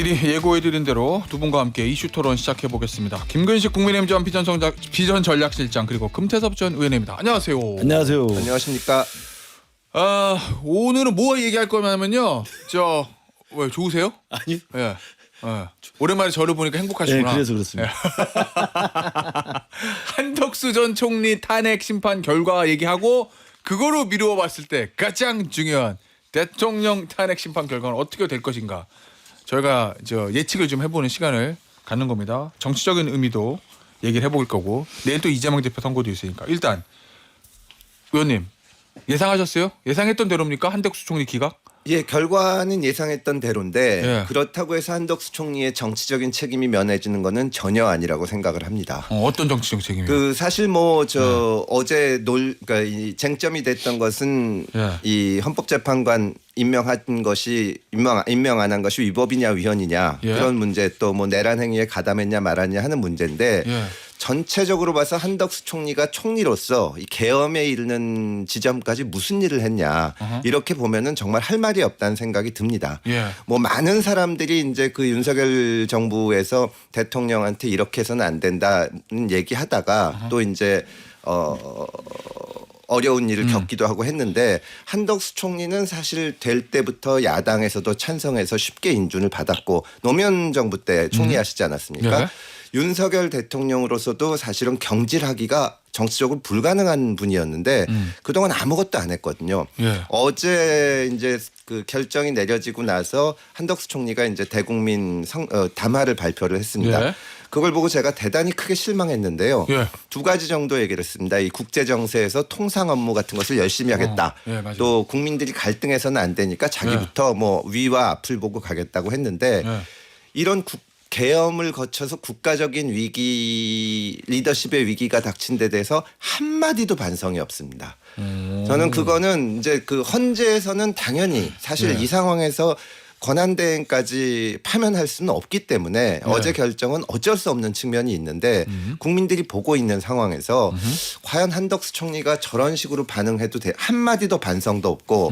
미리 예고해드린 대로 두 분과 함께 이슈 토론 시작해보겠습니다. 김근식 국민의힘 전 비전전략실장 그리고 금태섭 전 의원입니다. 안녕하세요. 안녕하세요. 안녕하십니까. 오늘은 뭐 얘기할 거냐면요. 왜 좋으세요? 아니. 예. 오랜만에 저를 보니까 행복하시구나. 네, 그래서 그렇습니다. 한덕수 전 총리 탄핵 심판 결과 얘기하고 그거로 미루어 봤을 때 가장 중요한 대통령 탄핵 심판 결과는 어떻게 될 것인가. 저희가 예측을 좀 해보는 시간을 갖는 겁니다. 정치적인 의미도 얘기를 해볼 거고 내일 또 이재명 대표 선거도 있으니까 일단 의원님 예상하셨어요? 예상했던 대로입니까? 한덕수 총리 기각? 예, 결과는 예상했던 대로인데 예. 그렇다고 해서 한덕수 총리의 정치적인 책임이 면해지는 것은 전혀 아니라고 생각을 합니다. 어떤 정치적 책임이요? 그 사실 어제 그러니까 이 쟁점이 됐던 것은 예. 이 헌법재판관 임명한 것이 임명 안 한 것이 위법이냐 위헌이냐 예. 그런 문제 또 뭐 내란 행위에 가담했냐 말았냐 하는 문제인데 예. 전체적으로 봐서 한덕수 총리가 총리로서 이 계엄에 이르는 지점까지 무슨 일을 했냐 이렇게 보면은 정말 할 말이 없다는 생각이 듭니다. 예. 뭐 많은 사람들이 이제 그 윤석열 정부에서 대통령한테 이렇게 해서는 안 된다는 얘기하다가 또 이제 어려운 일을 겪기도 하고 했는데 한덕수 총리는 사실 될 때부터 야당에서도 찬성해서 쉽게 인준을 받았고 노무현 정부 때 총리하시지 않았습니까? 예. 윤석열 대통령으로서도 사실은 경질하기가 정치적으로 불가능한 분이었는데 그동안 아무것도 안 했거든요. 예. 어제 이제 그 결정이 내려지고 나서 한덕수 총리가 이제 대국민 담화를 발표를 했습니다. 예. 그걸 보고 제가 대단히 크게 실망했는데요. 예. 두 가지 정도 얘기를 했습니다. 이 국제 정세에서 통상 업무 같은 것을 열심히 하겠다. 예, 맞아요. 또 국민들이 갈등해서는 안 되니까 자기부터 뭐 위와 앞을 보고 가겠다고 했는데 예. 이런 계엄을 거쳐서 국가적인 위기 리더십의 위기가 닥친 데 대해서 한마디도 반성이 없습니다. 저는 그거는 이제 그 헌재에서는 당연히 사실 네. 이 상황에서 권한대행까지 파면할 수는 없기 때문에 어제 결정은 어쩔 수 없는 측면이 있는데 국민들이 보고 있는 상황에서 과연 한덕수 총리가 저런 식으로 반응해도 한마디도 반성도 없고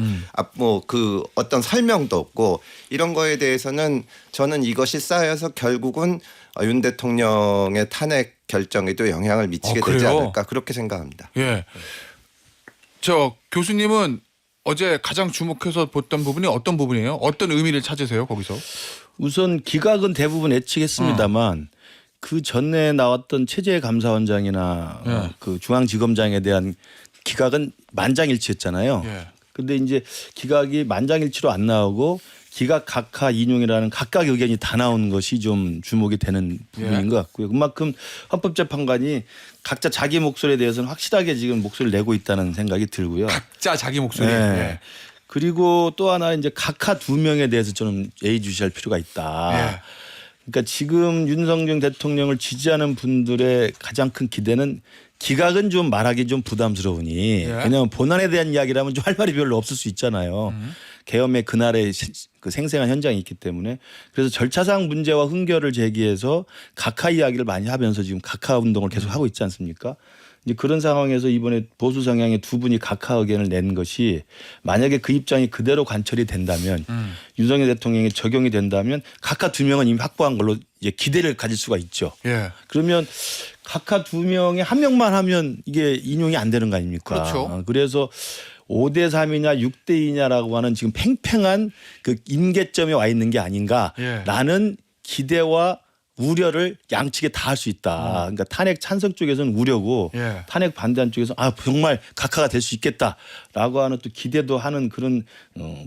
뭐 그 어떤 설명도 없고 이런 거에 대해서는 저는 이것이 쌓여서 결국은 윤 대통령의 탄핵 결정에도 영향을 미치게 되지 그래요? 않을까 그렇게 생각합니다. 예. 교수님은 어제 가장 주목해서 봤던 부분이 어떤 부분이에요? 어떤 의미를 찾으세요 거기서? 우선 기각은 대부분 예측했습니다만 그 전에 나왔던 체제감사원장이나 예. 그 중앙지검장에 대한 기각은 만장일치였잖아요. 예. 근데 이제 기각이 만장일치로 안 나오고 기각 각하 인용이라는 각각 의견이 다 나온 것이 좀 주목이 되는 부분인 것 같고요. 그만큼 헌법재판관이 각자 자기 목소리에 대해서는 확실하게 지금 목소리를 내고 있다는 생각이 들고요. 각자 자기 목소리. 네. 예. 그리고 또 하나 이제 각하 2명에 대해서 저는 예의주시할 필요가 있다. 예. 그러니까 지금 윤석열 대통령을 지지하는 분들의 가장 큰 기대는 기각은 좀 말하기 좀 부담스러우니 예. 왜냐하면 본안에 대한 이야기라면 좀 할 말이 별로 없을 수 있잖아요. 계엄의 그날의 그 생생한 현장이 있기 때문에 그래서 절차상 문제와 흥결을 제기해서 각하 이야기를 많이 하면서 지금 각하 운동을 계속 하고 있지 않습니까? 이제 그런 상황에서 이번에 보수 성향의 두 분이 각하 의견을 낸 것이 만약에 그 입장이 그대로 관철이 된다면 윤석열 대통령이 적용이 된다면 각하 2명은 이미 확보한 걸로 이제 기대를 가질 수가 있죠. 예. 그러면 각하 2명에 1명만 하면 이게 인용이 안 되는 거 아닙니까? 그렇죠. 그래서 5대 3이냐 6대 2냐라고 하는 지금 팽팽한 그 임계점에 와 있는 게 아닌가라는 기대와 우려를 양측에 다 할 수 있다. 그러니까 탄핵 찬성 쪽에서는 우려고 예. 탄핵 반대한 쪽에서 정말 각하가 될 수 있겠다라고 하는 또 기대도 하는 그런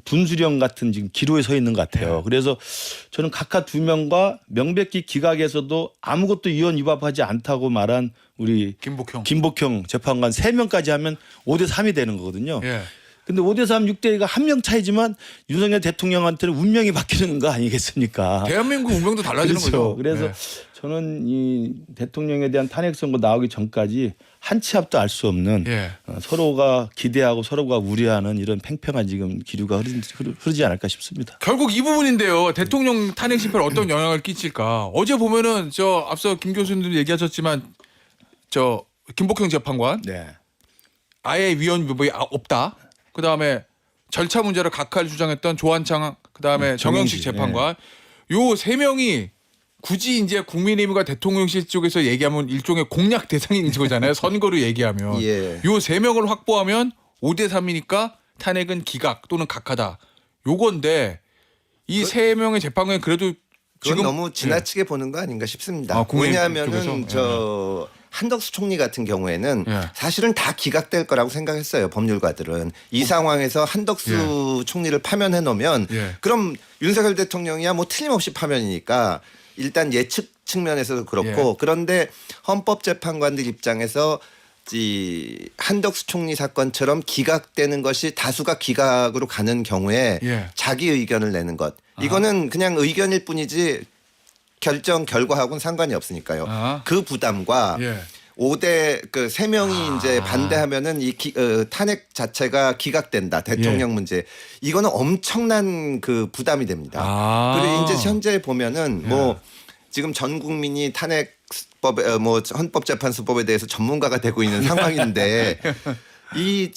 분수령 같은 지금 기로에 서 있는 것 같아요. 예. 그래서 저는 각하 2명과 명백히 기각에서도 아무것도 위헌 위반하지 않다고 말한 우리 김복형 재판관 3명까지 하면 5대 3이 되는 거거든요. 예. 근데 5대 3, 6대 2가 1명 차이지만 윤석열 대통령한테는 운명이 바뀌는 거 아니겠습니까? 대한민국 운명도 달라지는 그렇죠. 거죠. 그래서 예. 저는 이 대통령에 대한 탄핵 선고 나오기 전까지 한 치 앞도 알 수 없는 예. 서로가 기대하고 서로가 우려하는 이런 팽팽한 지금 기류가 흐르지 않을까 싶습니다. 결국 이 부분인데요. 대통령 탄핵 심판에 어떤 영향을 끼칠까? 어제 보면은 앞서 김 교수님도 얘기하셨지만 김복형 재판관 네. 아예 위헌 위법이 없다. 그다음에 절차 문제를 각하를 주장했던 조한창 그다음에 정영식 정영식, 재판관 요 세 명이 굳이 이제 국민의힘과 대통령실 쪽에서 얘기하면 일종의 공략 대상인 거잖아요. 선거로 얘기하면. 예. 요 세 명을 확보하면 5대 3이니까 탄핵은 기각 또는 각하다. 요건데 이 세 명의 재판관이 그래도 그건 지금 너무 지나치게 보는 거 아닌가 싶습니다. 아, 국민의힘 왜냐하면은 쪽에서? 한덕수 총리 같은 경우에는 예. 사실은 다 기각될 거라고 생각했어요. 법률가들은 이 상황에서 한덕수 총리를 파면해 놓으면 예. 그럼 윤석열 대통령이야 뭐 틀림없이 파면이니까 일단 예측 측면에서도 그렇고 예. 그런데 헌법재판관들 입장에서 이 한덕수 총리 사건처럼 기각되는 것이 다수가 기각으로 가는 경우에 예. 자기 의견을 내는 것 이거는 그냥 의견일 뿐이지 결정 결과하고는 상관이 없으니까요. 아하. 그 부담과 예. 5대 그 3명이 이제 반대하면은 이 탄핵 자체가 기각된다. 대통령 예. 문제. 이거는 엄청난 그 부담이 됩니다. 아. 그리고 이제 현재 보면은 뭐 지금 전 국민이 탄핵법 뭐 헌법재판소법에 대해서 전문가가 되고 있는 상황인데 이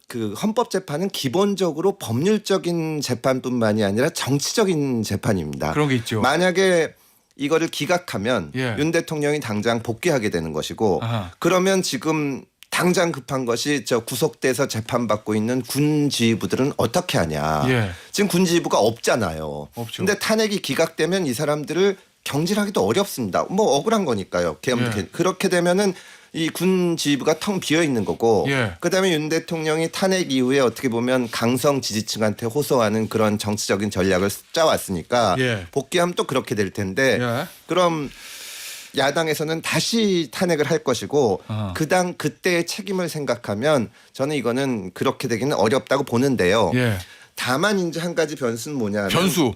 그 헌법재판은 기본적으로 법률적인 재판뿐만이 아니라 정치적인 재판입니다. 그런 게 있죠. 만약에 이거를 기각하면 예. 윤 대통령이 당장 복귀하게 되는 것이고 아하. 그러면 지금 당장 급한 것이 저 구속돼서 재판받고 있는 군 지휘부들은 어떻게 하냐. 예. 지금 군 지휘부가 없잖아요. 없죠. 근데 탄핵이 기각되면 이 사람들을 경질하기도 어렵습니다. 뭐 억울한 거니까요. 예. 그렇게 되면은 이 군 지휘부가 텅 비어 있는 거고 예. 그다음에 윤 대통령이 탄핵 이후에 어떻게 보면 강성 지지층한테 호소하는 그런 정치적인 전략을 짜왔으니까 예. 복귀하면 또 그렇게 될 텐데 예. 그럼 야당에서는 다시 탄핵을 할 것이고 아하. 그때의 책임을 생각하면 저는 이거는 그렇게 되기는 어렵다고 보는데요. 예. 다만 이제 한 가지 변수는 뭐냐면 변수.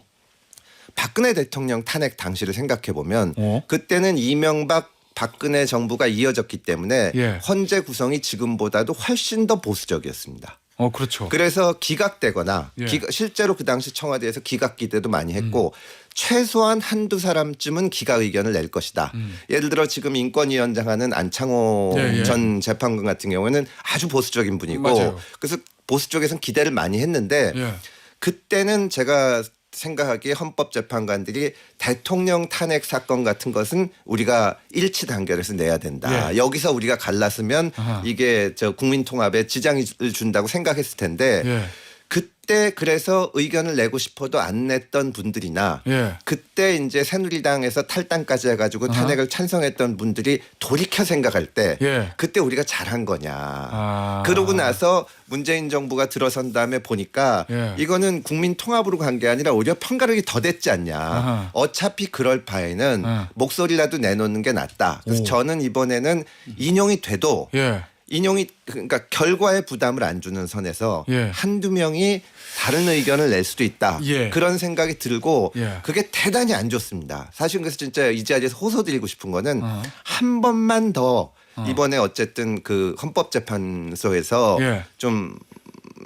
박근혜 대통령 탄핵 당시를 생각해 보면 어? 그때는 이명박 박근혜 정부가 이어졌기 때문에 예. 헌재 구성이 지금보다도 훨씬 더 보수적이었습니다. 그렇죠. 그래서 기각되거나 예. 실제로 그 당시 청와대에서 기각 기대도 많이 했고 최소한 한두 사람쯤은 기각 의견을 낼 것이다. 예를 들어 지금 인권위원장 하는 안창호 예, 예. 전 재판관 같은 경우에는 아주 보수적인 분이고 맞아요. 그래서 보수 쪽에서는 기대를 많이 했는데 예. 그때는 제가 생각하기에 헌법재판관들이 대통령 탄핵 사건 같은 것은 우리가 일치 단결해서 내야 된다. 예. 여기서 우리가 갈랐으면 아하. 이게 저 국민 통합에 지장을 준다고 생각했을 텐데 예. 그때 그래서 의견을 내고 싶어도 안 냈던 분들이나 예. 그때 이제 새누리당에서 탈당까지 해가지고 아하. 탄핵을 찬성했던 분들이 돌이켜 생각할 때 예. 그때 우리가 잘한 거냐. 아. 그러고 나서 문재인 정부가 들어선 다음에 보니까 예. 이거는 국민 통합으로 간 게 아니라 오히려 편가르기 더 됐지 않냐. 아하. 어차피 그럴 바에는 목소리라도 내놓는 게 낫다. 그래서 오. 저는 이번에는 인용이 돼도 예. 인용이 그러니까 결과에 부담을 안 주는 선에서 예. 한두 명이 다른 의견을 낼 수도 있다. 예. 그런 생각이 들고 예. 그게 대단히 안 좋습니다. 사실 그래서 진짜 이 자리에서 호소드리고 싶은 거는 어. 한 번만 더 이번에 어쨌든 그 헌법재판소에서 예. 좀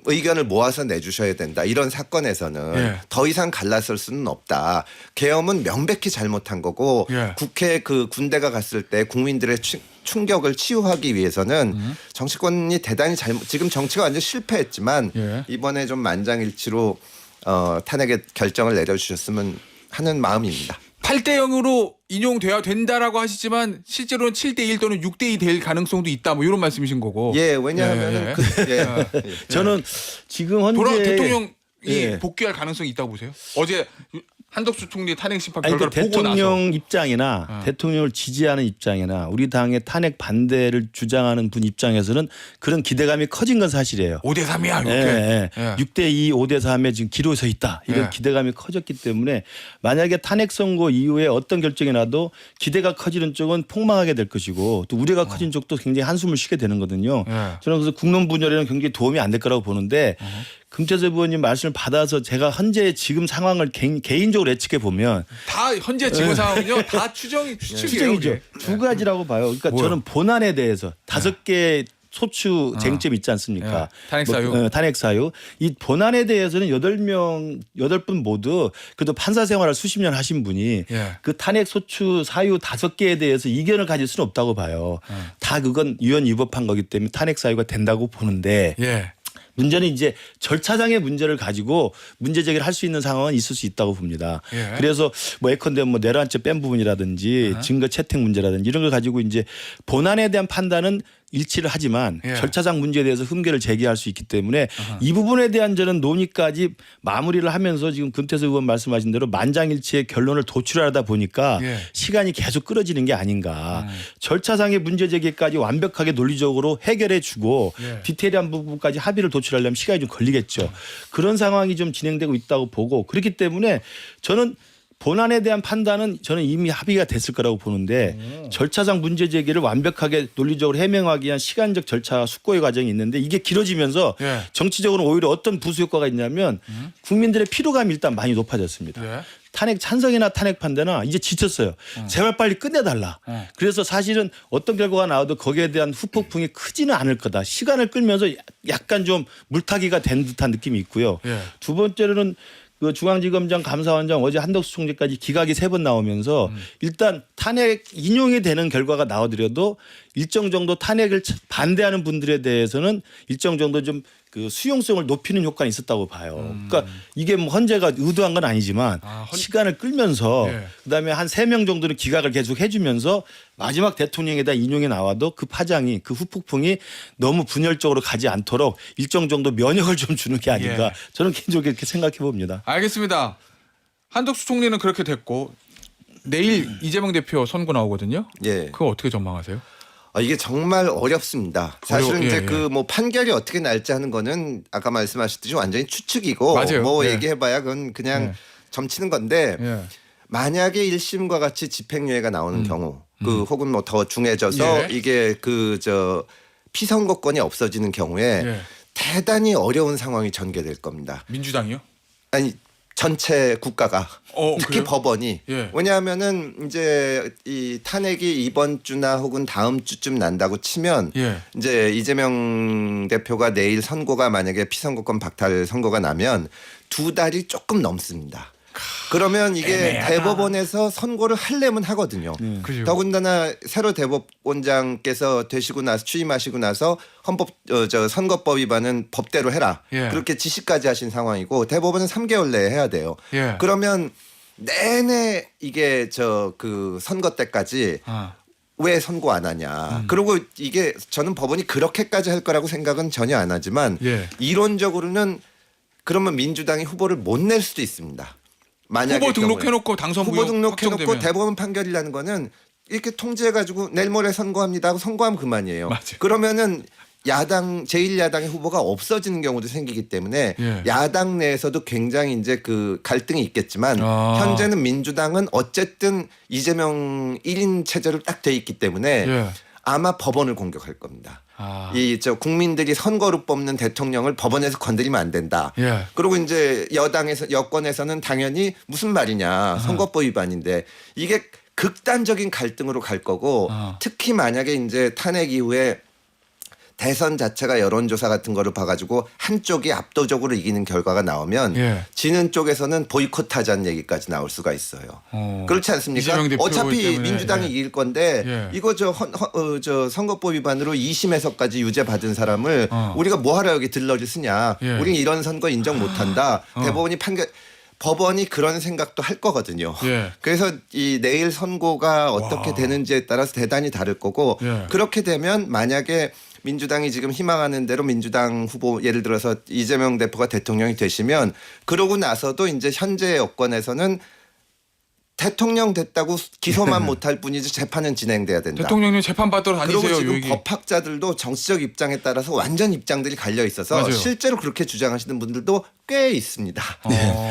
의견을 모아서 내주셔야 된다. 이런 사건에서는 예. 더 이상 갈라설 수는 없다. 계엄은 명백히 잘못한 거고 예. 국회 그 군대가 갔을 때 국민들의 충격을 치유하기 위해서는 정치권이 대단히 지금 정치가 완전 실패했지만 예. 이번에 좀 만장일치로 탄핵의 결정을 내려주셨으면 하는 마음입니다. 8대 0으로 인용돼야 된다라고 하시지만 실제로는 7대 1 또는 6대 2 될 가능성도 있다. 뭐 이런 말씀이신 거고. 예, 왜냐하면 저는 지금 현재 대통령이 예. 복귀할 가능성이 있다고 보세요? 어제 한덕수 총리 탄핵 심판 아니, 결과를 그러니까 보고 나서 대통령 입장이나 대통령을 지지하는 입장이나 우리 당의 탄핵 반대를 주장하는 분 입장에서는 그런 기대감이 커진 건 사실이에요. 5대 3이야. 예, 이렇게. 예. 6대 2, 5대 3에 지금 기로에 서 있다. 이런 예. 기대감이 커졌기 때문에 만약에 탄핵 선고 이후에 어떤 결정이 나도 기대가 커지는 쪽은 폭망하게 될 것이고 또 우려가 커진 쪽도 굉장히 한숨을 쉬게 되는 거거든요. 예. 저는 그래서 국론 분열에는 굉장히 도움이 안 될 거라고 보는데 금태섭 의원님 말씀을 받아서 제가 현재 지금 상황을 개인적으로 예측해 보면 다 현재 지금 상황은요. 다 추측이에요. 추정이죠. 그게. 두 가지라고 봐요. 그러니까 뭐요? 저는 본안에 대해서 5개 소추 쟁점 있지 않습니까? 예. 탄핵 사유. 탄핵 사유. 이 본안에 대해서는 8분 모두 그래도 판사 생활을 수십 년 하신 분이 예. 그 탄핵 소추 사유 5개에 대해서 이견을 가질 수는 없다고 봐요. 다 그건 유연 위법한 거기 때문에 탄핵 사유가 된다고 보는데 예. 문제는 이제 절차상의 문제를 가지고 문제 제기를 할 수 있는 상황은 있을 수 있다고 봅니다. 예. 그래서 뭐 예컨대 뭐 내란죄 뺀 부분이라든지 증거 채택 문제라든지 이런 걸 가지고 이제 본안에 대한 판단은 일치를 하지만 예. 절차상 문제에 대해서 흠결을 제기할 수 있기 때문에 이 부분에 대한 저는 논의까지 마무리를 하면서 지금 금태섭 의원 말씀하신 대로 만장일치의 결론을 도출하다 보니까 예. 시간이 계속 끌어지는 게 아닌가. 절차상의 문제 제기까지 완벽하게 논리적으로 해결해 주고 예. 디테일한 부분까지 합의를 도출하려면 시간이 좀 걸리겠죠. 그런 상황이 좀 진행되고 있다고 보고 그렇기 때문에 저는 본안에 대한 판단은 저는 이미 합의가 됐을 거라고 보는데 절차상 문제 제기를 완벽하게 논리적으로 해명하기 위한 시간적 절차 숙고의 과정이 있는데 이게 길어지면서 예. 정치적으로 오히려 어떤 부수 효과가 있냐면 국민들의 피로감이 일단 많이 높아졌습니다. 예. 탄핵 찬성이나 탄핵 판단은 이제 지쳤어요. 제발 빨리 끝내달라. 그래서 사실은 어떤 결과가 나와도 거기에 대한 후폭풍이 크지는 않을 거다. 시간을 끌면서 약간 좀 물타기가 된 듯한 느낌이 있고요. 예. 두 번째로는 그 중앙지검장 감사원장 어제 한덕수 총재까지 기각이 3번 나오면서 일단 탄핵 인용이 되는 결과가 나오더라도 일정 정도 탄핵을 반대하는 분들에 대해서는 일정 정도 좀 그 수용성을 높이는 효과가 있었다고 봐요. 그러니까 이게 뭐 헌재가 의도한 건 아니지만 시간을 끌면서 예. 그다음에 한 3명 정도는 기각을 계속 해주면서 마지막 대통령에다 인용이 나와도 그 파장이 그 후폭풍이 너무 분열적으로 가지 않도록 일정 정도 면역을 좀 주는 게 아닌가 예. 저는 개인적으로 이렇게 생각해 봅니다. 알겠습니다. 한덕수 총리는 그렇게 됐고 내일 이재명 대표 선고 나오거든요. 예. 그거 어떻게 전망하세요? 이게 정말 어렵습니다. 사실은 예, 이제 예. 그 뭐 판결이 어떻게 날지 하는 거는 아까 말씀하셨듯이 완전히 추측이고 맞아요. 뭐 예. 얘기해봐야 그건 그냥 예. 점치는 건데 예. 만약에 1심과 같이 집행유예가 나오는 경우 그 혹은 뭐 더 중해져서 예. 이게 그 저 피선거권이 없어지는 경우에 예. 대단히 어려운 상황이 전개될 겁니다. 민주당이요? 아니 전체 국가가 특히 그래요? 법원이 예. 왜냐하면은 이제 이 탄핵이 이번 주나 혹은 다음 주쯤 난다고 치면 예. 이제 이재명 대표가 내일 선고가 만약에 피선거권 박탈 선고가 나면 2달이 조금 넘습니다. 그러면 이게 애매하다. 대법원에서 선고를 하려면 하거든요. 그죠. 더군다나 새로 대법원장께서 되시고 나서 취임하시고 나서 헌법 저 선거법 위반은 법대로 해라. 예. 그렇게 지시까지 하신 상황이고 대법원은 3개월 내에 해야 돼요. 예. 그러면 내내 이게 저 그 선거 때까지 아. 왜 선고 안 하냐. 그리고 이게 저는 법원이 그렇게까지 할 거라고 생각은 전혀 안 하지만 예. 이론적으로는 그러면 민주당이 후보를 못 낼 수도 있습니다. 만약에 후보 등록해놓고 당선 후보 무효 등록해놓고 확정되면. 대법원 판결이라는 거는 이렇게 통제해가지고 내일 모레 선고합니다 하고 선고하면 그만이에요. 맞아요. 그러면은 야당 제1야당의 후보가 없어지는 경우도 생기기 때문에 예. 야당 내에서도 굉장히 이제 그 갈등이 있겠지만 아. 현재는 민주당은 어쨌든 이재명 1인 체제로 딱 돼 있기 때문에 예. 아마 법원을 공격할 겁니다. 아. 이 저 국민들이 선거로 뽑는 대통령을 법원에서 건드리면 안 된다. 예. 그리고 이제 여권에서는 당연히 무슨 말이냐 선거법 위반인데 이게 극단적인 갈등으로 갈 거고 특히 만약에 이제 탄핵 이후에 대선 자체가 여론조사 같은 거를 봐가지고 한쪽이 압도적으로 이기는 결과가 나오면 예. 지는 쪽에서는 보이콧하자는 얘기까지 나올 수가 있어요. 그렇지 않습니까? 이재명 대표 어차피 때문에. 민주당이 예. 이길 건데 예. 이거 저 선거법 위반으로 2심에서까지 유죄 받은 사람을 우리가 뭐하러 여기 들러리 쓰냐. 예. 우리는 이런 선거 인정 못한다. 대법원이 법원이 그런 생각도 할 거거든요. 예. 그래서 이 내일 선고가 어떻게 되는지에 따라서 대단히 다를 거고 예. 그렇게 되면 만약에 민주당이 지금 희망하는 대로 민주당 후보 예를 들어서 이재명 대표가 대통령이 되시면 그러고 나서도 이제 현재 여권에서는 대통령 됐다고 기소만 못할 뿐이지 재판은 진행돼야 된다. 대통령님 재판 받으러 그리고 다니세요. 지금 여기. 법학자들도 정치적 입장에 따라서 완전 입장들이 갈려 있어서 맞아요. 실제로 그렇게 주장하시는 분들도 꽤 있습니다.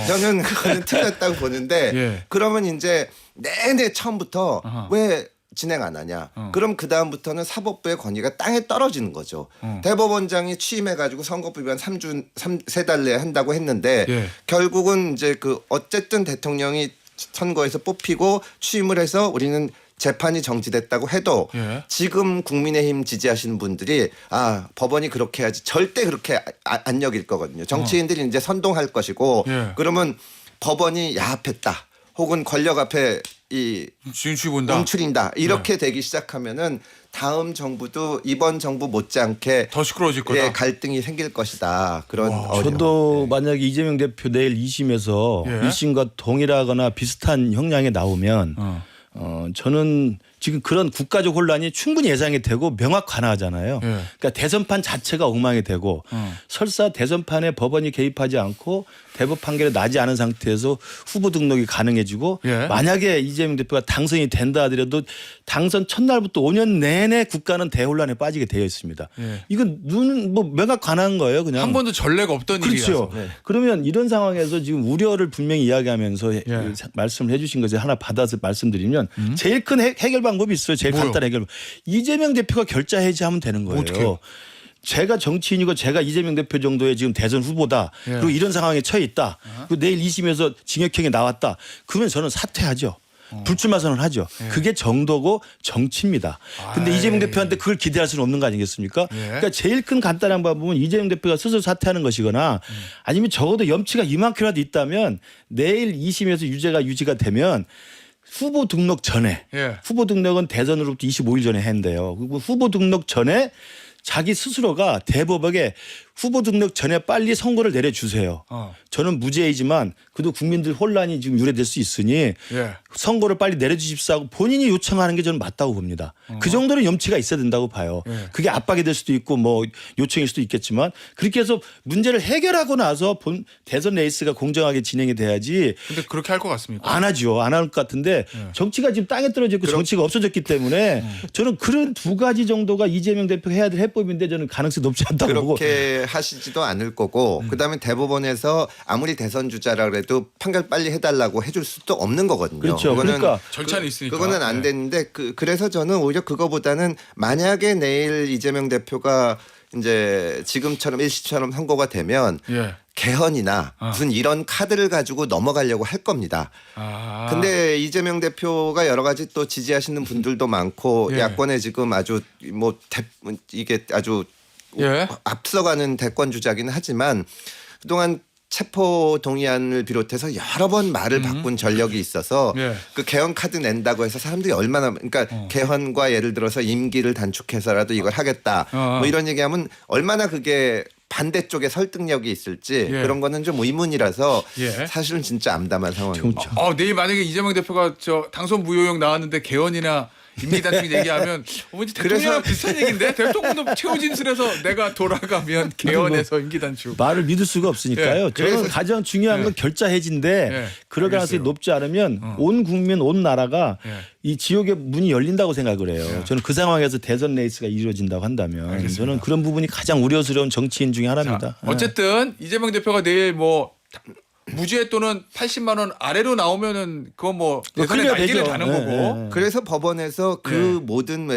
저는 그거는 틀렸다고 보는데 예. 그러면 이제 내내 처음부터 아하. 왜 진행 안 하냐. 그럼 그 다음부터는 사법부의 권위가 땅에 떨어지는 거죠. 대법원장이 취임해가지고 선거법 위반 3달 내에 한다고 했는데 예. 결국은 이제 그 어쨌든 대통령이 선거에서 뽑히고 취임을 해서 우리는 재판이 정지됐다고 해도 예. 지금 국민의힘 지지하시는 분들이 법원이 그렇게 해야지 절대 그렇게 안 여길 거거든요. 정치인들이 이제 선동할 것이고 예. 그러면 법원이 야합했다. 혹은 권력 앞에 이 진취 본다. 움츠린다 이렇게 되기 시작하면은 다음 정부도 이번 정부 못지않게 더 시끄러워질 거다. 예, 갈등이 생길 것이다. 그런 저도 만약에 이재명 대표 내일 2심에서 예. 1심과 동일하거나 비슷한 형량이 나오면 저는 지금 그런 국가적 혼란이 충분히 예상이 되고 명확하나잖아요. 예. 그러니까 대선판 자체가 엉망이 되고 설사 대선판에 법원이 개입하지 않고 대법 판결이 나지 않은 상태에서 후보 등록이 가능해지고 예. 만약에 이재명 대표가 당선이 된다 하더라도 당선 첫날부터 5년 내내 국가는 대혼란에 빠지게 되어 있습니다. 예. 이건 눈은 뭐 명확한한 거예요. 그냥. 한 번도 전례가 없던 그렇죠. 일이라서. 그러면 이런 상황에서 지금 우려를 분명히 이야기하면서 예. 말씀을 해주신 것에 하나 받아서 말씀드리면 제일 큰 해결 방법이 있어요. 제일 뭐요? 간단한 해결 방법. 이재명 대표가 결자 해지하면 되는 거예요. 어떻게? 제가 정치인이고 제가 이재명 대표 정도의 지금 대선 후보다. 예. 그리고 이런 상황에 처해 있다. 그리고 내일 2심에서 징역형이 나왔다. 그러면 저는 사퇴하죠. 불출마 선언하죠. 그게 정도고 정치입니다. 근데 아이. 이재명 대표한테 그걸 기대할 수는 없는 거 아니겠습니까? 예. 그러니까 제일 큰 간단한 방법은 이재명 대표가 스스로 사퇴하는 것이거나 아니면 적어도 염치가 이만큼이라도 있다면 내일 2심에서 유지가 되면 후보 등록 전에 예. 후보 등록은 대선으로부터 25일 전에 한대요. 그리고 후보 등록 전에 자기 스스로가 대법원에 후보 등록 전에 빨리 선고를 내려주세요. 저는 무죄이지만 그래도 국민들 혼란이 지금 유래될 수 있으니 예. 선고를 빨리 내려주십사 하고 본인이 요청하는 게 저는 맞다고 봅니다. 그 정도는 염치가 있어야 된다고 봐요. 예. 그게 압박이 될 수도 있고 뭐 요청일 수도 있겠지만 그렇게 해서 문제를 해결하고 나서 대선 레이스가 공정하게 진행이 돼야지 근데 그렇게 할 것 같습니까? 안 하죠. 안 할 것 같은데 정치가 지금 땅에 떨어져 있고 정치가 없어졌기 때문에 저는 그런 두 가지 정도가 이재명 대표가 해야 될 해법인데 저는 가능성이 높지 않다고 보고. 그렇게 하시지도 않을 거고 그다음에 대법원에서 아무리 대선 주자라 그래도 판결 빨리 해달라고 해줄 수도 없는 거거든요. 그렇죠. 그거는 그러니까 절차는 있으니까. 그거는 안 네. 되는데 그래서 저는 오히려 그거보다는 만약에 내일 이재명 대표가 이제 지금처럼 일시처럼 선고가 되면 예. 개헌이나 무슨 이런 카드를 가지고 넘어가려고 할 겁니다. 아. 근데 이재명 대표가 여러 가지 또 지지하시는 분들도 많고 예. 야권에 지금 아주 뭐 이게 아주 예. 앞서가는 대권 주자기는 하지만 그동안 체포 동의안을 비롯해서 여러 번 말을 바꾼 전력이 있어서 예. 그 개헌 카드 낸다고 해서 사람들이 얼마나 그러니까 개헌과 예를 들어서 임기를 단축해서라도 이걸 하겠다 뭐 이런 얘기하면 얼마나 그게 반대쪽에 설득력이 있을지 예. 그런 거는 좀 의문이라서 예. 사실은 진짜 암담한 상황입니다. 내일 만약에 이재명 대표가 저 당선 무효용 나왔는데 개헌이나 임기단축 얘기하면 왠지 대통령이랑 비슷한 얘기인데 대통령도 최우진술에서 내가 돌아가면 개헌에서 임기단축. 말을 믿을 수가 없으니까요. 예. 저는 가장 중요한 건 결자 해지인데 예. 그럴 가능성이 알겠어요. 높지 않으면 온 국민 온 나라가 예. 이 지옥의 문이 열린다고 생각을 해요. 저는 그 상황에서 대선 레이스가 이루어진다고 한다면 알겠습니다. 저는 그런 부분이 가장 우려스러운 정치인 중에 하나입니다. 자, 어쨌든 이재명 대표가 내일 뭐 무죄 또는 80만 원 아래로 나오면은 그거 뭐 대선에 클리어 날개를 되죠. 다는 네, 거고. 네. 그래서 법원에서 그 네. 모든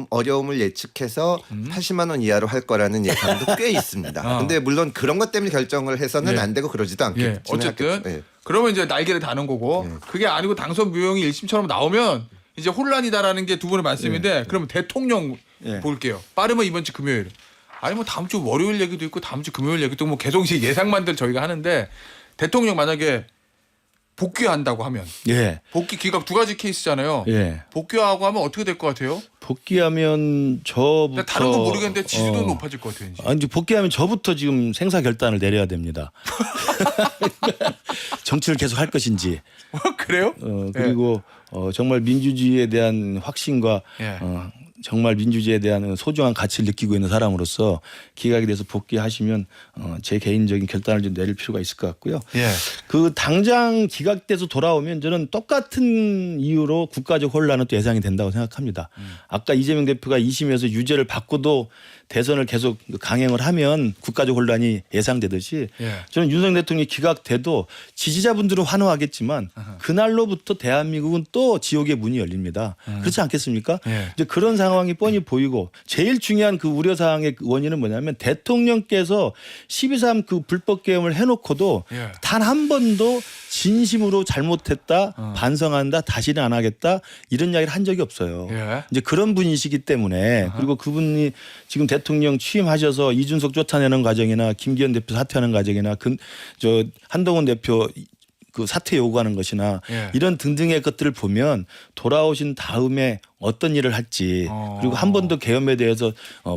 어려움을 예측해서 80만 원 이하로 할 거라는 예상도 꽤 있습니다. 근데 물론 그런 것 때문에 결정을 해서는 예. 안 되고 그러지도 예. 않겠지만 어쨌든 예. 그러면 이제 날개를 다는 거고 그게 아니고 당선 무효용이 1심처럼 나오면 이제 혼란이다라는 게 두 분의 말씀인데 그러면 대통령 예. 볼게요. 빠르면 이번 주 금요일. 아니 뭐 다음 주 월요일 얘기도 있고 다음 주 금요일 얘기도 뭐 계속 이제 예상만들 저희가 하는데 대통령 만약에 복귀한다고 하면 예. 복귀 기각 두 가지 케이스잖아요. 예. 복귀하고 하면 어떻게 될 것 같아요? 복귀하면 저부터 근데 다른 건 모르겠는데 지지도 높아질 것 같아요. 이제. 아니 이제 복귀하면 저부터 지금 생사 결단을 내려야 됩니다. 정치를 계속 할 것인지 그래요? 그리고 정말 민주주의에 대한 확신과 예. 정말 민주주의에 대한 소중한 가치를 느끼고 있는 사람으로서 기각이 돼서 복귀하시면 제 개인적인 결단을 좀 내릴 필요가 있을 것 같고요. 예. 그 당장 기각돼서 돌아오면 저는 똑같은 이유로 국가적 혼란은 또 예상이 된다고 생각합니다. 아까 이재명 대표가 2심에서 유죄를 받고도 대선을 계속 강행을 하면 국가적 혼란이 예상되듯이 예. 저는 윤석열 대통령이 기각돼도 지지자분들은 환호하겠지만 그날로부터 대한민국은 또 지옥의 문이 열립니다. 그렇지 않겠습니까? 예. 이제 그런 상황이 뻔히 보이고 제일 중요한 그 우려사항의 원인은 뭐냐면 대통령께서 12.3 그 불법 계엄을 해놓고도 예. 단 한 번도 진심으로 잘못했다 반성한다 다시는 안 하겠다 이런 이야기를 한 적이 없어요. 예. 이제 그런 분이시기 때문에 그리고 그분이 지금 대통령 취임하셔서 이준석 쫓아내는 과정이나 김기현 대표 사퇴하는 과정이나 저 한동훈 대표 그 사퇴 요구하는 것이나 예. 이런 등등의 것들을 보면 돌아오신 다음에 어떤 일을 할지 그리고 한 번도 계엄에 대해서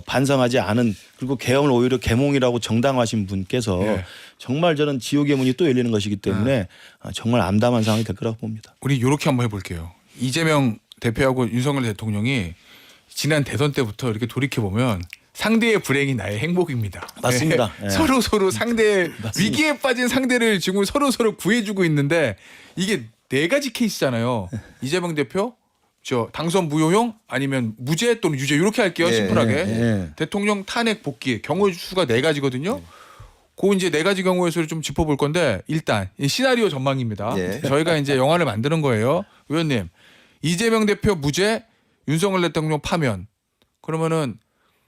반성하지 않은 그리고 계엄을 오히려 계몽이라고 정당화하신 분께서 예. 정말 저는 지옥의 문이 또 열리는 것이기 때문에 정말 암담한 상황이 될 거라고 봅니다. 우리 이렇게 한번 해볼게요. 이재명 대표하고 윤석열 대통령이 지난 대선 때부터 이렇게 돌이켜 보면 상대의 불행이 나의 행복입니다. 맞습니다. 네. 예. 서로 상대 위기에 빠진 상대를 지금 서로 구해주고 있는데 이게 네 가지 케이스잖아요. 이재명 대표 저 당선 무효용 아니면 무죄 또는 유죄 이렇게 할게요. 예. 심플하게 예. 대통령 탄핵 복귀 경우 수가 네 가지거든요. 그 이제 네 가지 경우에서 좀 짚어볼 건데 일단 이 시나리오 전망입니다. 예. 저희가 이제 영화를 만드는 거예요. 의원님 이재명 대표 무죄 윤석열 대통령 파면 그러면은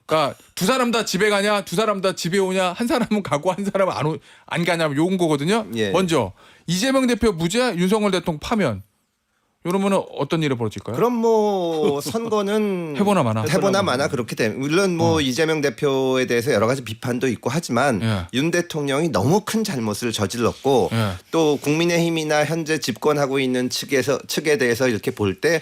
그러니까 두 사람 다 집에 가냐 두 사람 다 집에 오냐 한 사람은 가고 한 사람은 안 가냐 요건 거거든요. 예. 먼저 이재명 대표 무죄 윤석열 대통령 파면 이러면은 어떤 일이 벌어질까요? 그럼 뭐 선거는 해보나 마나. 해보나 마나 그렇게 돼. 물론 뭐 이재명 대표에 대해서 여러 가지 비판도 있고 하지만 예. 윤 대통령이 너무 큰 잘못을 저질렀고 예. 또 국민의힘이나 현재 집권하고 있는 측에 대해서 이렇게 볼 때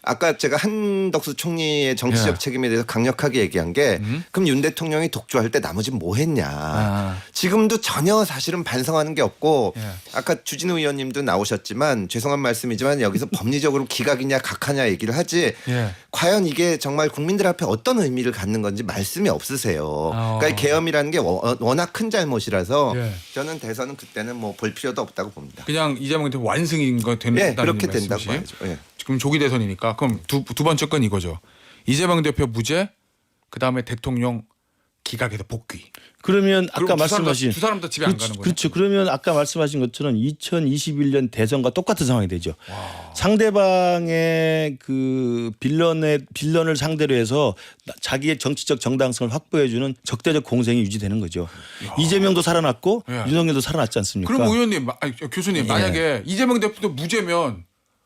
아까 제가 한덕수 총리의 정치적 예. 책임에 대해서 강력하게 얘기한 게 그럼 윤 대통령이 독주할 때 나머지는 뭐 했냐. 아. 지금도 전혀 사실은 반성하는 게 없고 예. 아까 주진우 의원님도 나오셨지만 죄송한 말씀이지만 여기서 법리적으로 기각이냐 각하냐 얘기를 하지 예. 과연 이게 정말 국민들 앞에 어떤 의미를 갖는 건지 말씀이 없으세요. 그러니까 이 계엄이라는 게 워낙 큰 잘못이라서 예. 저는 대선은 그때는 뭐 볼 필요도 없다고 봅니다. 그냥 이재명 대표 완승인 거 되는 예, 그렇게 된다고 봐야죠. 예. 지금 조기 대선이니까 그럼 두 번째 건 이거죠. 이재명 대표 무죄 그다음에 대통령 기각에서 복귀. 그러면 아까 그럼 말씀하신 두 사람 다 집에 안 가는 거예요. 그렇죠. 그러면 아까 말씀하신 것처럼 2021년 대선과 똑같은 상황이 되죠. 상대방의 그 빌런을 상대로 해서 자기의 정치적 정당성을 확보해주는 적대적 공생이 유지되는 거죠. 이재명도 살아났고 예. 윤석열도 살아났지 않습니까? 그럼 의원님, 교수님 예. 만약에 이재명 대표도 무죄면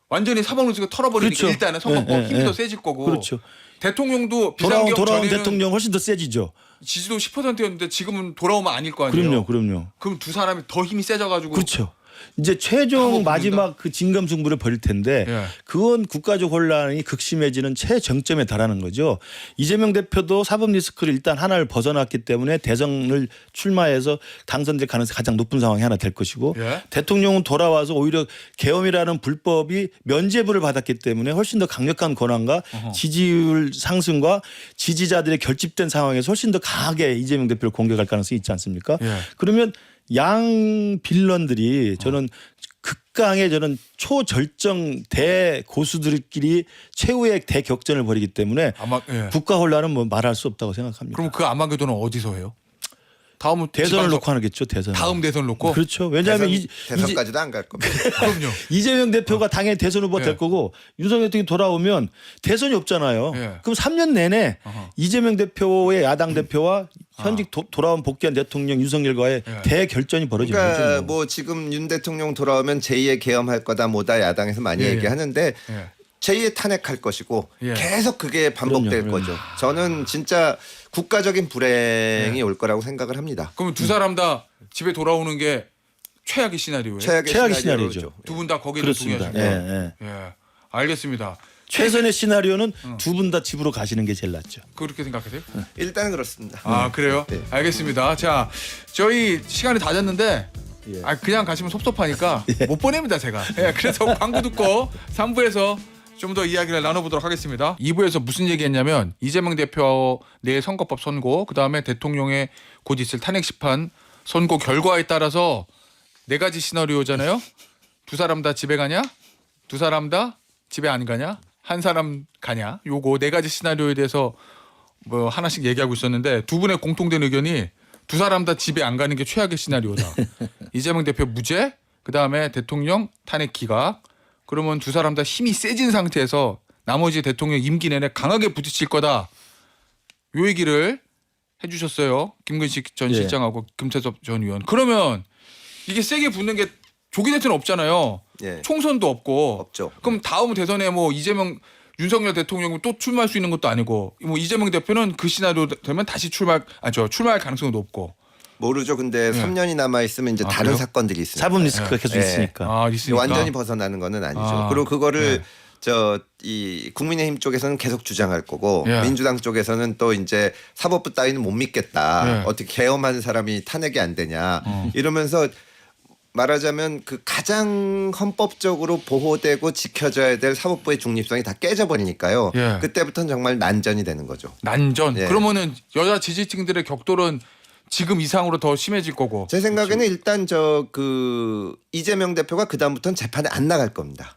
완전히 사법농수가 털어버리니까 그렇죠. 일단은 선거법 예, 예, 힘이 예. 더 세질 거고. 그렇죠. 대통령도 돌아온 비상경 전에는 대통령 훨씬 더 세지죠. 지지도 10%였는데 지금은 돌아오면 아닐 거 아니에요. 그럼요. 그럼 두 사람이 더 힘이 세져가지고. 그렇죠. 이제 최종 하고 마지막 그 진검승부를 벌일 텐데 예. 그건 국가적 혼란이 극심해지는 최정점에 달하는 거죠. 이재명 대표도 사법 리스크를 일단 하나를 벗어났기 때문에 대선을 출마해서 당선될 가능성이 가장 높은 상황이 하나 될 것이고 예. 대통령은 돌아와서 오히려 계엄이라는 불법이 면죄부를 받았기 때문에 훨씬 더 강력한 권한과 지지율 상승과 지지자들의 결집된 상황에서 훨씬 더 강하게 이재명 대표를 공격할 가능성이 있지 않습니까? 예. 그러면 양 빌런들이 저는 극강의 저는 초절정 대고수들끼리 최후의 대격전을 벌이기 때문에 아마 예. 국가 혼란은 뭐 말할 수 없다고 생각합니다. 그럼 그 아마게도는 어디서 해요? 다음은 대선을 지방선- 놓고 하겠죠. 대선. 다음 대선 놓고. 그렇죠. 왜냐하면 대선까지도 안 갈 겁니다. 그럼요. 이재명 대표가 당연히 대선 후보가 예. 될 거고 윤석열 대통령이 돌아오면 대선이 없잖아요. 예. 그럼 3년 내내 어허. 이재명 대표의 야당 대표와 현직 돌아온 복귀한 대통령 윤석열과의 예. 대결전이 벌어지는 그러니까 거죠. 뭐 지금 윤 대통령 돌아오면 제2의 계엄할 거다 뭐다 야당에서 많이 예, 예. 얘기하는데 예. 제2의 탄핵할 것이고 예. 계속 그게 반복될 그럼요. 거죠. 저는 진짜 국가적인 불행이 올 거라고 생각을 합니다. 그럼 두 사람 다 집에 돌아오는 게 최악의 시나리오예요. 최악의 최악의 시나리오죠. 시나리오죠. 두 분 다 거기에 그렇습니다. 동의하시고. 예. 예. 알겠습니다. 최선의 시나리오는 두 분 다 집으로 가시는 게 제일 낫죠. 그렇게 생각하세요? 일단은 그렇습니다. 아 그래요? 네. 알겠습니다. 자 저희 시간이 다 됐는데 예. 그냥 가시면 섭섭하니까 못 보냅니다 제가. 예, 그래서 광고 듣고 3부에서 좀 더 이야기를 나눠보도록 하겠습니다. 2부에서 무슨 얘기했냐면 이재명 대표 내 선거법 선고 그다음에 대통령의 곧 있을 탄핵 심판 선고 결과에 따라서 네 가지 시나리오잖아요. 두 사람 다 집에 가냐? 두 사람 다 집에 안 가냐? 한 사람 가냐? 요거 네 가지 시나리오에 대해서 뭐 하나씩 얘기하고 있었는데 두 분의 공통된 의견이 두 사람 다 집에 안 가는 게 최악의 시나리오다. 이재명 대표 무죄, 그다음에 대통령 탄핵 기각. 그러면 두 사람 다 힘이 세진 상태에서 나머지 대통령 임기 내내 강하게 부딪힐 거다. 요 얘기를 해주셨어요. 김근식 전 예. 실장하고 금태섭 전 의원. 그러면 이게 세게 붙는 게 조기 대표는 없잖아요. 예. 총선도 없고. 없죠. 그럼 다음 대선에 뭐 이재명 윤석열 대통령은 또 출마할 수 있는 것도 아니고 뭐 이재명 대표는 그 시나리오 되면 다시 출마할 가능성도 높고 모르죠. 근데 3년이 남아 있으면 이제 다른 그래요? 사건들이 있으니까. 사법 리스크가 계속 예. 있으니까. 아, 있으니까. 완전히 벗어나는 거는 아니죠. 아, 그리고 그거를 네. 이 국민의힘 쪽에서는 계속 주장할 거고 예. 민주당 쪽에서는 또 이제 사법부 따위는 못 믿겠다. 예. 어떻게 계엄한 사람이 탄핵이 안 되냐. 이러면서 말하자면 그 가장 헌법적으로 보호되고 지켜져야 될 사법부의 중립성이 다 깨져버리니까요. 예. 그때부터는 정말 난전이 되는 거죠. 난전. 예. 그러면은 여야 지지층들의 격돌은 지금 이상으로 더 심해질 거고. 제 생각에는 일단 이재명 대표가 그 다음부터는 재판에 안 나갈 겁니다.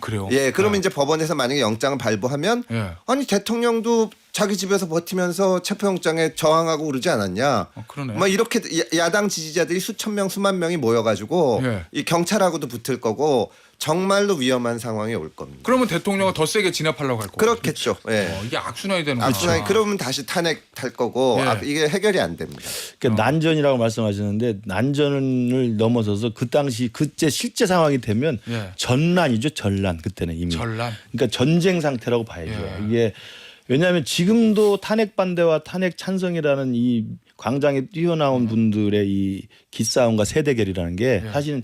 그래요. 예, 그러면 이제 법원에서 만약에 영장을 발부하면 예. 아니 대통령도 자기 집에서 버티면서 체포영장에 저항하고 그러지 않았냐? 그러네. 뭐 이렇게 야당 지지자들이 수천 명, 수만 명이 모여가지고 예. 이 경찰하고도 붙을 거고 정말로 위험한 상황이 올 겁니다. 그러면 대통령은 더 세게 진압하려고 할 거고. 그렇겠죠. 예. 이게 악순환이 되는 거죠. 악순환이 그러면 다시 탄핵할 거고 예. 이게 해결이 안 됩니다. 그러니까 난전이라고 말씀하셨는데 난전을 넘어서서 그 당시 그때 실제 상황이 되면 예. 전란이죠. 전란 그때는 이미. 전란. 그러니까 전쟁 상태라고 봐야죠. 예. 이게 왜냐하면 지금도 탄핵 반대와 탄핵 찬성이라는 이 광장에 뛰어나온 분들의 이 기싸움과 세대결이라는 게 예. 사실은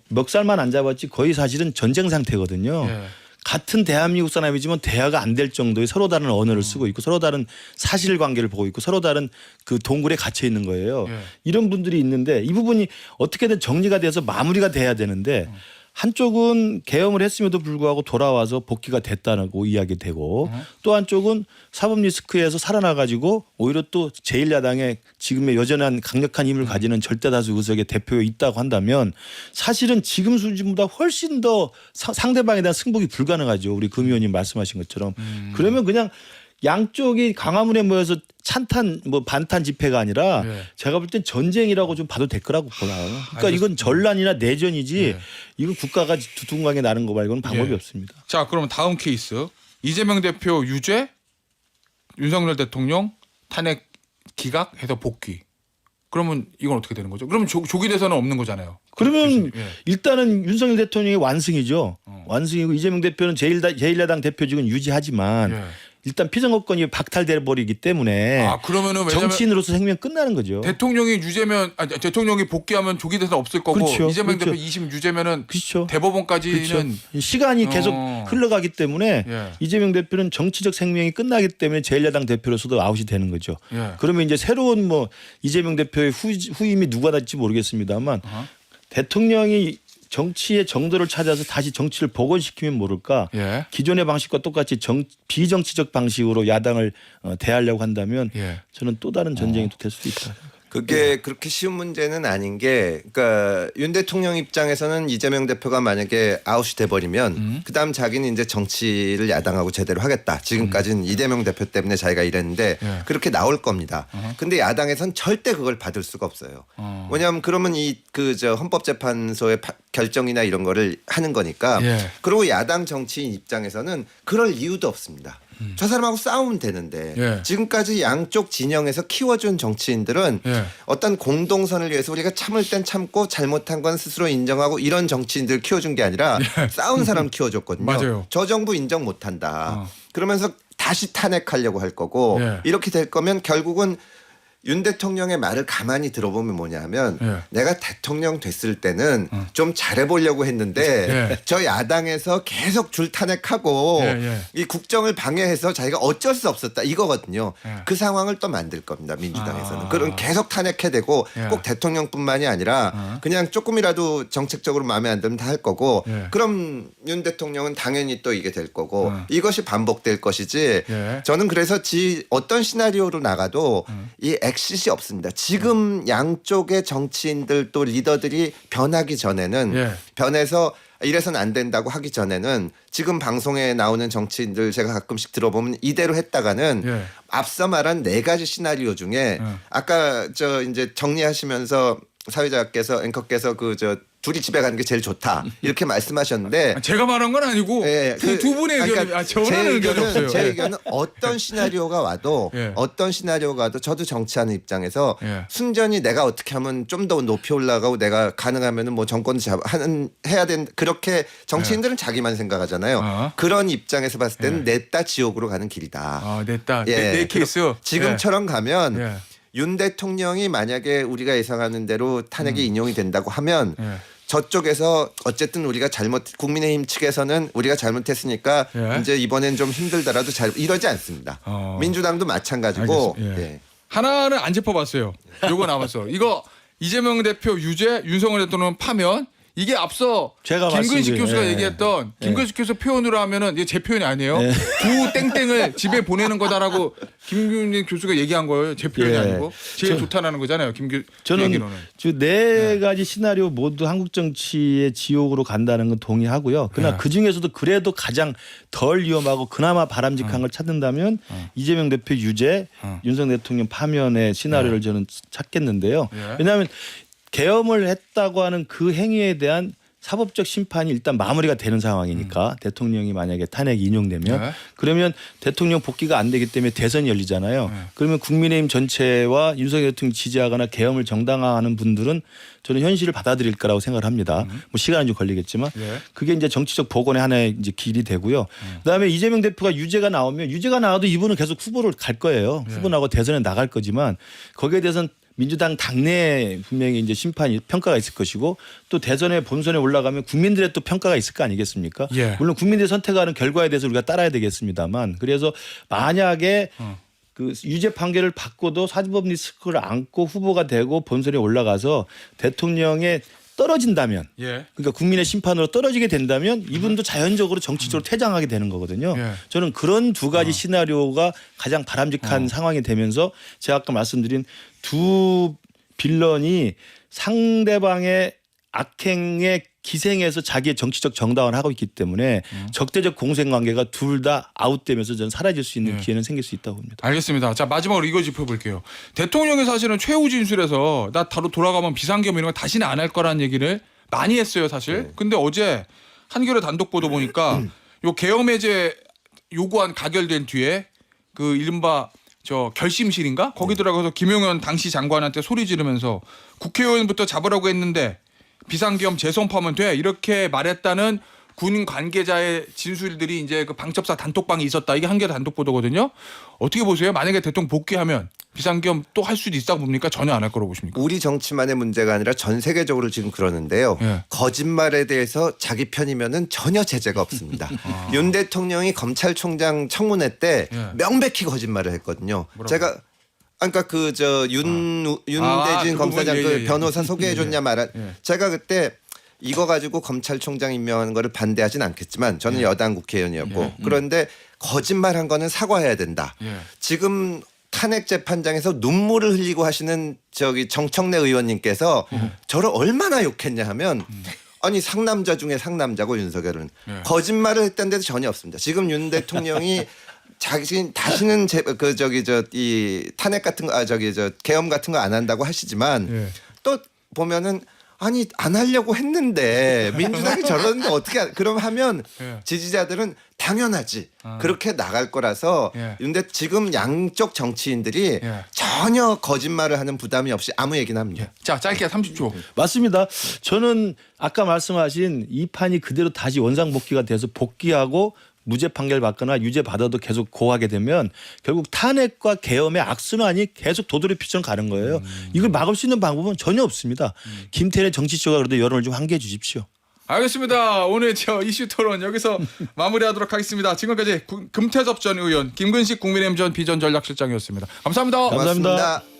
멱살만 안 잡았지 거의 사실은 전쟁 상태거든요. 예. 같은 대한민국 사람이지만 대화가 안 될 정도의 서로 다른 언어를 쓰고 있고 서로 다른 사실관계를 보고 있고 서로 다른 그 동굴에 갇혀 있는 거예요. 예. 이런 분들이 있는데 이 부분이 어떻게든 정리가 돼서 마무리가 돼야 되는데 한쪽은 계엄을 했음에도 불구하고 돌아와서 복귀가 됐다고 이야기되고 또 한쪽은 사법 리스크에서 살아나가지고 오히려 또 제1야당의 지금의 여전한 강력한 힘을 가지는 절대다수 의석의 대표에 있다고 한다면 사실은 지금 수준보다 훨씬 더 상대방에 대한 승복이 불가능하죠. 우리 금 의원님 말씀하신 것처럼. 그러면 그냥 양쪽이 광화문에 모여서 찬탄 반탄 집회가 아니라 예. 제가 볼 땐 전쟁이라고 좀 봐도 될 거라고 보나요. 그러니까 알겠습니다. 이건 전란이나 내전이지 예. 이거 국가가 두둥강에 나는 거 말고는 방법이 예. 없습니다. 자, 그러면 다음 케이스. 이재명 대표 유죄, 윤석열 대통령 탄핵 기각해서 복귀. 그러면 이건 어떻게 되는 거죠? 그러면 조기 대선은 없는 거잖아요. 그러면 예. 일단은 윤석열 대통령의 완승이죠. 어. 완승이고 이재명 대표는 제1야당 대표직은 유지하지만 예. 일단 피선거권이 박탈돼 버리기 때문에 그러면은 왜냐면 정치인으로서 생명 끝나는 거죠. 대통령이 유죄면 대통령이 복귀하면 조기 대선 없을 거고 그렇죠. 이재명 그렇죠. 대표 2심 유죄면은 그렇죠. 대법원까지는 그렇죠. 시간이 계속 흘러가기 때문에 예. 이재명 대표는 정치적 생명이 끝나기 때문에 제1야당 대표로서도 아웃이 되는 거죠. 예. 그러면 이제 새로운 이재명 대표의 후임이 누가 될지 모르겠습니다만 대통령이 정치의 정도를 찾아서 다시 정치를 복원시키면 모를까 예. 기존의 방식과 똑같이 비정치적 방식으로 야당을 대하려고 한다면 예. 저는 또 다른 전쟁이 될 수도 있다. 그게 그렇게 쉬운 문제는 아닌 게, 그러니까 윤 대통령 입장에서는 이재명 대표가 만약에 아웃이 돼버리면 그다음 자기는 이제 정치를 야당하고 제대로 하겠다. 지금까지는 이재명 대표 때문에 자기가 이랬는데 예. 그렇게 나올 겁니다. 근데 야당에선 절대 그걸 받을 수가 없어요. 왜냐하면 그러면 헌법재판소의 결정이나 이런 거를 하는 거니까. 예. 그리고 야당 정치인 입장에서는 그럴 이유도 없습니다. 저 사람하고 싸우면 되는데 예. 지금까지 양쪽 진영에서 키워준 정치인들은 예. 어떤 공동선을 위해서 우리가 참을 땐 참고 잘못한 건 스스로 인정하고 이런 정치인들 키워준 게 아니라 싸운 사람 키워줬거든요. 맞아요. 저 정부 인정 못한다. 그러면서 다시 탄핵하려고 할 거고 예. 이렇게 될 거면 결국은 윤 대통령의 말을 가만히 들어보면 뭐냐면 예. 내가 대통령 됐을 때는 좀 잘해보려고 했는데 예. 저 야당에서 계속 줄 탄핵하고 예. 이 국정을 방해해서 자기가 어쩔 수 없었다 이거거든요. 예. 그 상황을 또 만들 겁니다. 민주당에서는. 그럼 계속 탄핵해야 되고 예. 꼭 대통령뿐만이 아니라 그냥 조금이라도 정책적으로 마음에 안 들면 다 할 거고 예. 그럼 윤 대통령은 당연히 또 이게 될 거고 이것이 반복될 것이지 예. 저는 그래서 어떤 시나리오로 나가도 이 엑싯이 없습니다. 지금 양쪽의 정치인들 또 리더들이 변하기 전에는 예. 변해서 이래서는 안 된다고 하기 전에는 지금 방송에 나오는 정치인들 제가 가끔씩 들어보면 이대로 했다가는 예. 앞서 말한 4가지 시나리오 중에 아까 이제 정리하시면서 사회자께서 앵커께서 둘이 집에 가는 게 제일 좋다 이렇게 말씀하셨는데 제가 말한 건 아니고 예, 두 분의 의견이 저는 의견이 없어요. 제 의견은 어떤 시나리오가 와도 예. 어떤 시나리오가 와도 저도 정치하는 입장에서 예. 순전히 내가 어떻게 하면 좀 더 높이 올라가고 내가 가능하면은 정권을 해야 된 그렇게 정치인들은 자기만 생각하잖아요. 그런 입장에서 봤을 때는 냈다 지옥으로 가는 길이다. 냈다. 예. 내 케이스. 지금처럼 가면 예. 윤 대통령이 만약에 우리가 예상하는 대로 탄핵이 인용이 된다고 하면 예. 저쪽에서 어쨌든 우리가 국민의힘 측에서는 우리가 잘못했으니까 예. 이제 이번엔 좀 힘들더라도 이러지 않습니다. 민주당도 마찬가지고. 알겠습니다. 예. 예. 하나는 안 짚어봤어요. 요거 남았어. 이거 이재명 대표 유죄, 윤석열 대통령 파면 이게 앞서 제가 김근식 말씀드린- 교수가 예. 얘기했던 김근식 교수 표현으로 하면은 이게 제 표현이 아니에요. 예. 두 땡땡을 집에 보내는 거다라고 김근식 교수가 얘기한 거예요. 제 표현이 예. 아니고 제일 좋다라는 거잖아요. 저는 얘기로는. 네 가지 시나리오 모두 한국 정치의 지옥으로 간다는 건 동의하고요. 그러나 예. 그 중에서도 그래도 가장 덜 위험하고 그나마 바람직한 걸 찾는다면 이재명 대표 유죄, 윤석열 대통령 파면의 시나리오를 저는 찾겠는데요. 예. 왜냐하면 계엄을 했다고 하는 그 행위에 대한 사법적 심판이 일단 마무리가 되는 상황이니까 대통령이 만약에 탄핵이 인용되면 네. 그러면 대통령 복귀가 안 되기 때문에 대선이 열리잖아요. 그러면 국민의힘 전체와 윤석열 대통령 지지하거나 계엄을 정당화하는 분들은 저는 현실을 받아들일 거라고 생각을 합니다. 뭐 시간은 좀 걸리겠지만 네. 그게 이제 정치적 복원의 하나의 이제 길이 되고요. 그다음에 이재명 대표가 유죄가 나오면 유죄가 나와도 이분은 계속 후보를 갈 거예요. 후보 나고 대선에 나갈 거지만 거기에 대해서는 민주당 당내에 분명히 이제 심판이 평가가 있을 것이고 또 대선에 본선에 올라가면 국민들의 또 평가가 있을 거 아니겠습니까? 예. 물론 국민들이 선택하는 결과에 대해서 우리가 따라야 되겠습니다만 그래서 만약에 그 유죄 판결을 받고도 사법리 리스크를 안고 후보가 되고 본선에 올라가서 대통령에 떨어진다면 예. 그러니까 국민의 심판으로 떨어지게 된다면 이분도 자연적으로 정치적으로 퇴장하게 되는 거거든요. 예. 저는 그런 두 가지 시나리오가 가장 바람직한 상황이 되면서 제가 아까 말씀드린 두 빌런이 상대방의 악행에 기생해서 자기의 정치적 정당화를 하고 있기 때문에 적대적 공생관계가 둘 다 아웃되면서 저는 사라질 수 있는 기회는 생길 수 있다고 봅니다. 알겠습니다. 자 마지막으로 이거 짚어볼게요. 대통령이 사실은 최후 진술에서 나 바로 돌아가면 비상계엄 이런 거 다시는 안 할 거라는 얘기를 많이 했어요 사실. 근데 어제 한겨레 단독 보도 보니까 요 계엄 해제 요구안 가결된 뒤에 그 이른바 저 결심실인가 거기 들어가서 김용현 당시 장관한테 소리 지르면서 국회의원부터 잡으라고 했는데 비상계엄 재선포하면 돼 이렇게 말했다는 군 관계자의 진술들이 이제 그 방첩사 단톡방에 있었다. 이게 한겨레 단독 보도거든요. 어떻게 보세요? 만약에 대통령 복귀하면 비상계엄 또 할 수도 있다고 봅니까? 전혀 안 할 거라고 보십니까? 우리 정치만의 문제가 아니라 전 세계적으로 지금 그러는데요. 예. 거짓말에 대해서 자기 편이면은 전혀 제재가 없습니다. 윤 대통령이 검찰총장 청문회 때 예. 명백히 거짓말을 했거든요. 제가 그러니까 그 저 윤대진 그 검사장 부분, 예, 그 예. 변호사 소개해줬냐 말한 제가 그때 이거 가지고 검찰총장 임명하는 거를 반대하진 않겠지만 저는 여당 국회의원이었고 그런데 거짓말한 거는 사과해야 된다. 예. 지금 탄핵 재판장에서 눈물을 흘리고 하시는 저기 정청래 의원님께서 저를 얼마나 욕했냐 하면 아니 상남자 중에 상남자고 윤석열은 거짓말을 했다는 데도 전혀 없습니다. 지금 윤 대통령이 다시는 이 탄핵 같은 거 계엄 같은 거 안 한다고 하시지만 또 보면은 아니 안 하려고 했는데 민주당이 저러는데 어떻게 그럼 하면 지지자들은 당연하지 그렇게 나갈 거라서 근데 지금 양쪽 정치인들이 전혀 거짓말을 하는 부담이 없이 아무 얘기나 합니다. 자 짧게 30초. 맞습니다. 저는 아까 말씀하신 이 판이 그대로 다시 원상복귀가 돼서 복귀하고 무죄 판결 받거나 유죄 받아도 계속 고하게 되면 결국 탄핵과 계엄의 악순환이 계속 도돌이표처럼 가는 거예요. 이걸 막을 수 있는 방법은 전혀 없습니다. 김태래 정치쇼가 그래도 여론을 좀 환기해 주십시오. 알겠습니다. 오늘 저 이슈 토론 여기서 마무리하도록 하겠습니다. 지금까지 금태섭 전 의원, 김근식 국민의힘 전 비전전략실장이었습니다. 감사합니다. 감사합니다. 고맙습니다.